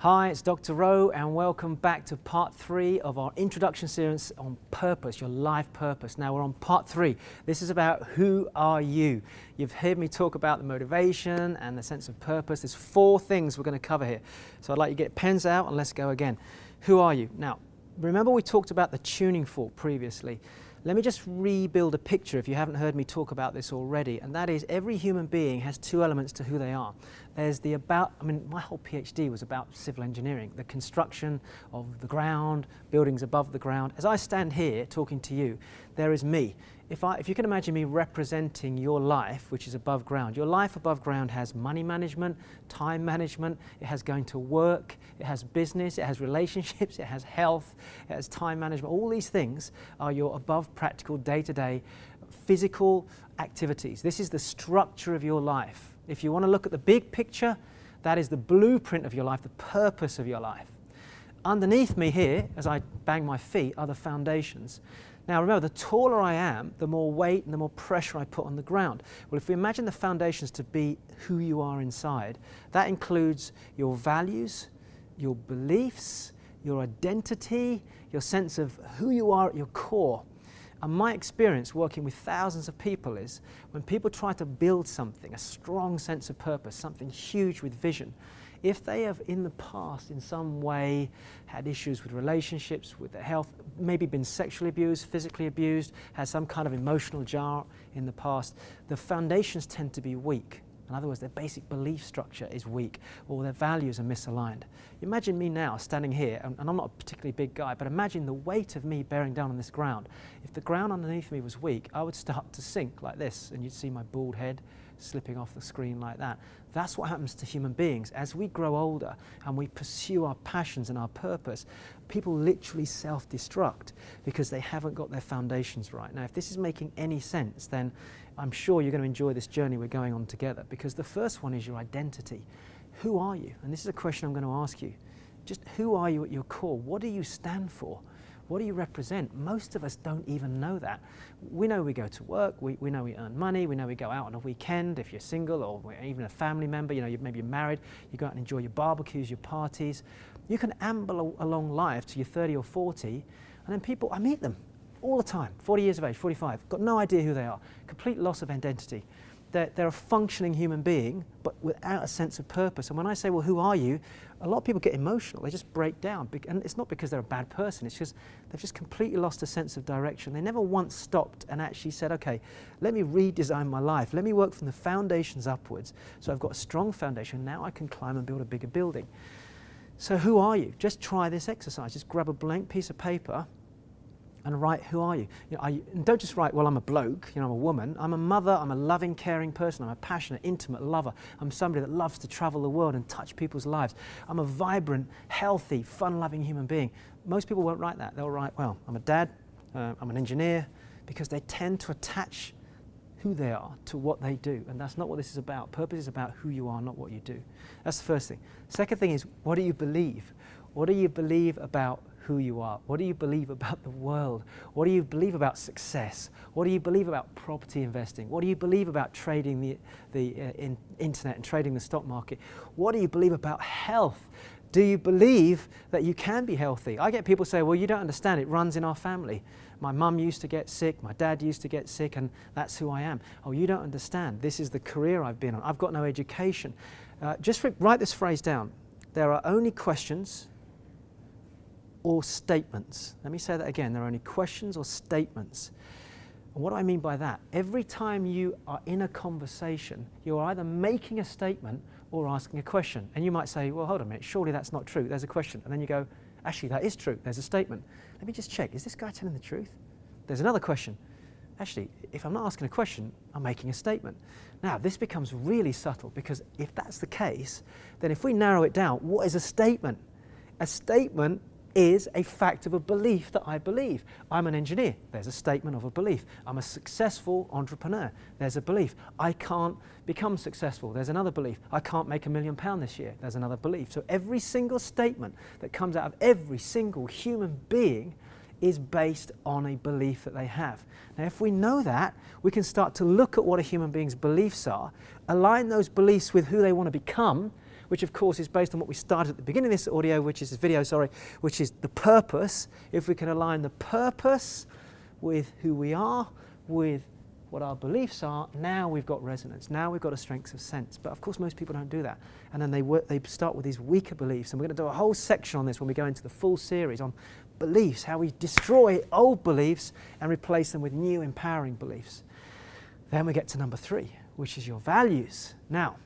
Hi, it's Dr. Rowe and welcome back to part 3 of our introduction series on purpose, your life purpose. Now we're on part 3. This is about who are you? You've heard me talk about the motivation and the sense of purpose. There's 4 things we're going to cover here. So I'd like you to get pens out and let's go again. Who are you? Now, remember we talked about the tuning fork previously. Let me just rebuild a picture if you haven't heard me talk about this already, and that is every human being has 2 elements to who they are. There's the my whole PhD was about civil engineering, the construction of the ground, buildings above the ground. As I stand here talking to you, there is me. If you can imagine me representing your life, which is above ground, your life above ground has money management, time management, it has going to work, it has business, it has relationships, it has health, it has time management. All these things are your above practical day-to-day physical activities. This is the structure of your life. If you want to look at the big picture, that is the blueprint of your life, the purpose of your life. Underneath me here, as I bang my feet, are the foundations. Now remember, the taller I am, the more weight and the more pressure I put on the ground. Well, if we imagine the foundations to be who you are inside, that includes your values, your beliefs, your identity, your sense of who you are at your core. And my experience working with thousands of people is when people try to build something, a strong sense of purpose, something huge with vision, if they have in the past in some way had issues with relationships, with their health, maybe been sexually abused, physically abused, had some kind of emotional jar in the past, the foundations tend to be weak. In other words, their basic belief structure is weak or their values are misaligned. Imagine me now standing here, and I'm not a particularly big guy, but imagine the weight of me bearing down on this ground. If the ground underneath me was weak, I would start to sink like this, and you'd see my bald head slipping off the screen like that. That's what happens to human beings. As we grow older and we pursue our passions and our purpose, people literally self-destruct because they haven't got their foundations right. Now, if this is making any sense, then I'm sure you're going to enjoy this journey we're going on together, because the first one is your identity. Who are you? And this is a question I'm going to ask you. Just who are you at your core? What do you stand for? What do you represent? Most of us don't even know that. We know we go to work, we know we earn money, we know we go out on a weekend if you're single or even a family member, maybe you're married, you go out and enjoy your barbecues, your parties. You can amble along life to you're 30 or 40, and then people, I meet them all the time, 40 years of age, 45, got no idea who they are, complete loss of identity. They're a functioning human being, but without a sense of purpose. And when I say, well, who are you? A lot of people get emotional. They just break down. And it's not because they're a bad person. It's just they've just completely lost a sense of direction. They never once stopped and actually said, okay, let me redesign my life. Let me work from the foundations upwards. So I've got a strong foundation. Now I can climb and build a bigger building. So who are you? Just try this exercise. Just grab a blank piece of paper and write, who are you? And don't just write, well, I'm a bloke, I'm a woman. I'm a mother, I'm a loving, caring person. I'm a passionate, intimate lover. I'm somebody that loves to travel the world and touch people's lives. I'm a vibrant, healthy, fun-loving human being. Most people won't write that. They'll write, well, I'm a dad, I'm an engineer, because they tend to attach who they are to what they do. And that's not what this is about. Purpose is about who you are, not what you do. That's the first thing. Second thing is, what do you believe? What do you believe about who you are? What do you believe about the world? What do you believe about success? What do you believe about property investing? What do you believe about trading the internet and trading the stock market? What do you believe about health? Do you believe that you can be healthy? I get people say, well, you don't understand, it runs in our family. My mum used to get sick, my dad used to get sick, and that's who I am. Oh, you don't understand. This is the career I've been on. I've got no education. Just write this phrase down. There are only questions or statements. Let me say that again. There are only questions or statements. And what do I mean by that? Every time you are in a conversation, you're either making a statement or asking a question. And you might say, well, hold on a minute, surely that's not true. There's a question. And then you go, actually, that is true. There's a statement. Let me just check. Is this guy telling the truth? There's another question. Actually, if I'm not asking a question, I'm making a statement. Now, this becomes really subtle, because if that's the case, then if we narrow it down, what is a statement? A statement is a fact of a belief that I believe. I'm an engineer. There's a statement of a belief. I'm a successful entrepreneur. There's a belief. I can't become successful. There's another belief. I can't make £1 million this year. There's another belief. So every single statement that comes out of every single human being is based on a belief that they have. Now, if we know that, we can start to look at what a human being's beliefs are, align those beliefs with who they want to become, which of course is based on what we started at the beginning of this video, which is the purpose. If we can align the purpose with who we are, with what our beliefs are, now we've got resonance. Now we've got a strength of sense. But of course, most people don't do that. And then they start with these weaker beliefs. And we're going to do a whole section on this when we go into the full series on beliefs, how we destroy old beliefs and replace them with new empowering beliefs. Then we get to number 3, which is your values. Now,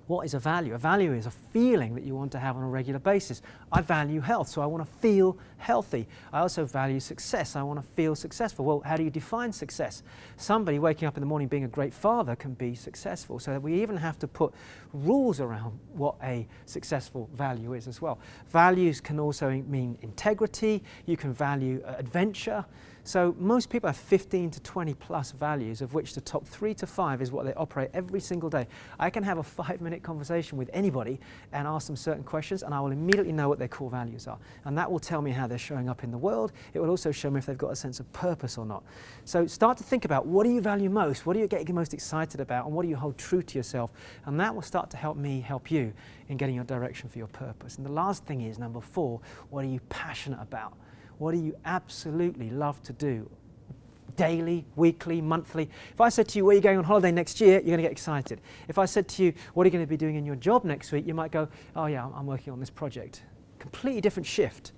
what is a value? A value is a feeling that you want to have on a regular basis. I value health, so I want to feel healthy. I also value success. I want to feel successful. Well, how do you define success? Somebody waking up in the morning being a great father can be successful. So we even have to put rules around what a successful value is as well. Values can also mean integrity. You can value adventure. So most people have 15 to 20 plus values, of which the top 3 to 5 is what they operate every single day. I can have a 5-minute conversation with anybody and ask them certain questions, and I will immediately know what their core values are. And that will tell me how they're showing up in the world. It will also show me if they've got a sense of purpose or not. So start to think about, what do you value most? What do you get most excited about? And what do you hold true to yourself? And that will start to help me help you in getting your direction for your purpose. And the last thing is, number 4, what are you passionate about? What do you absolutely love to do? Daily, weekly, monthly. If I said to you, where are you going on holiday next year? You're going to get excited. If I said to you, what are you going to be doing in your job next week? You might go, oh yeah, I'm working on this project. Completely different shift.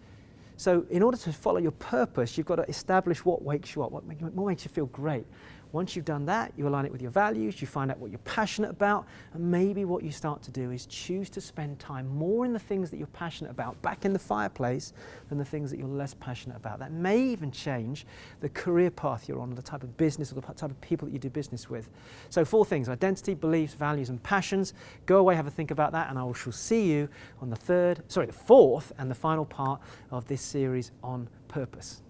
So in order to follow your purpose, you've got to establish what wakes you up, what makes you feel great. Once you've done that, you align it with your values, you find out what you're passionate about, and maybe what you start to do is choose to spend time more in the things that you're passionate about, back in the fireplace, than the things that you're less passionate about. That may even change the career path you're on, or the type of business or the type of people that you do business with. So 4 things: identity, beliefs, values, and passions. Go away, have a think about that, and I shall see you on the 4th and the final part of this series on purpose.